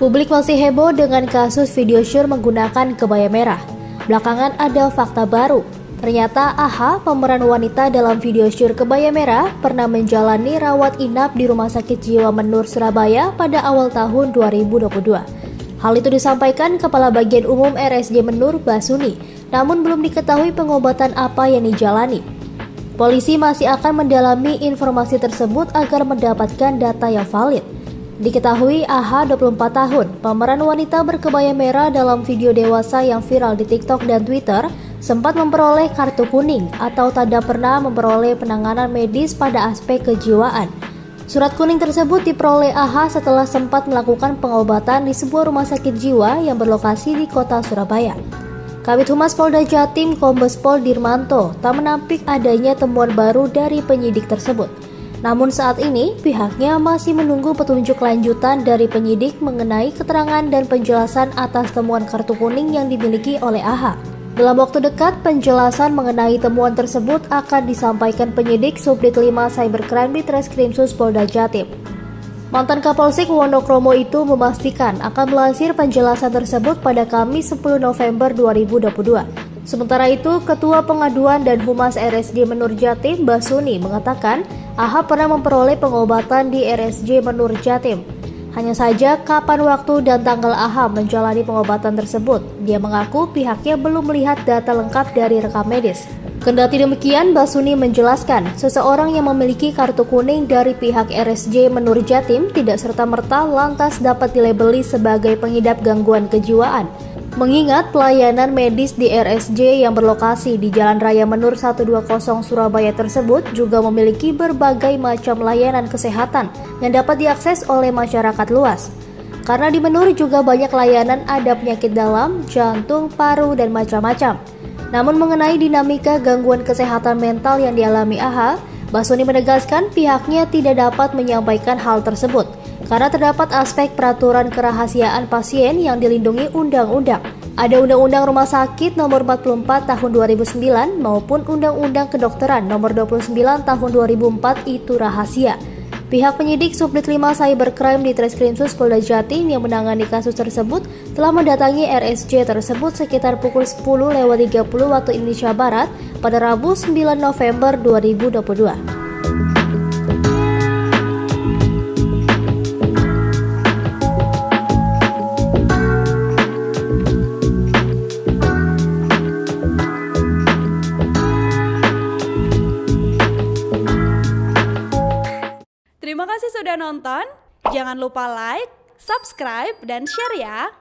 Publik masih heboh dengan kasus video syur menggunakan kebaya merah. Belakangan ada fakta baru. Ternyata AHA, pemeran wanita dalam video syur kebaya merah, pernah menjalani rawat inap di Rumah Sakit Jiwa Menur, Surabaya pada awal tahun 2022. Hal itu disampaikan Kepala Bagian Umum RSJ Menur, Basuni, namun belum diketahui pengobatan apa yang dijalani. Polisi masih akan mendalami informasi tersebut agar mendapatkan data yang valid. Diketahui AHA 24 tahun, pemeran wanita berkebaya merah dalam video dewasa yang viral di TikTok dan Twitter, sempat memperoleh kartu kuning atau tidak pernah memperoleh penanganan medis pada aspek kejiwaan. Surat kuning tersebut diperoleh AHA setelah sempat melakukan pengobatan di sebuah rumah sakit jiwa yang berlokasi di kota Surabaya. Kabid Humas Polda Jatim Kombes Pol Dirmanto tak menampik adanya temuan baru dari penyidik tersebut. Namun saat ini pihaknya masih menunggu petunjuk lanjutan dari penyidik mengenai keterangan dan penjelasan atas temuan kartu kuning yang dimiliki oleh AHA. Dalam waktu dekat, penjelasan mengenai temuan tersebut akan disampaikan penyidik Subdit 5 Cybercrime di Treskrimsus Polda Jatim. Mantan Kapolsek Wonokromo itu memastikan akan melansir penjelasan tersebut pada Kamis 10 November 2022. Sementara itu, Ketua Pengaduan dan Humas RSJ Menur Jatim, Basuni, mengatakan AHA pernah memperoleh pengobatan di RSJ Menur Jatim. Hanya saja kapan waktu dan tanggal AHA menjalani pengobatan tersebut, dia mengaku pihaknya belum melihat data lengkap dari rekam medis. Kendati demikian, Basuni menjelaskan seseorang yang memiliki kartu kuning dari pihak RSJ Menur Jatim tidak serta-merta lantas dapat dilabeli sebagai pengidap gangguan kejiwaan. Mengingat pelayanan medis di RSJ yang berlokasi di Jalan Raya Menur 120 Surabaya tersebut juga memiliki berbagai macam layanan kesehatan yang dapat diakses oleh masyarakat luas. Karena di Menur juga banyak layanan ada penyakit dalam, jantung, paru, dan macam-macam. Namun mengenai dinamika gangguan kesehatan mental yang dialami AHA, Basuni menegaskan pihaknya tidak dapat menyampaikan hal tersebut karena terdapat aspek peraturan kerahasiaan pasien yang dilindungi undang-undang. Ada Undang-Undang Rumah Sakit Nomor 44 Tahun 2009 maupun Undang-Undang Kedokteran Nomor 29 Tahun 2004 itu rahasia. Pihak penyidik Subdit 5 Cybercrime di Treskrimsus Polda Jatim yang menangani kasus tersebut telah mendatangi RSJ tersebut sekitar pukul 10.30 waktu Indonesia Barat pada Rabu 9 November 2022. Terima kasih sudah nonton. Jangan lupa like, subscribe, dan share ya.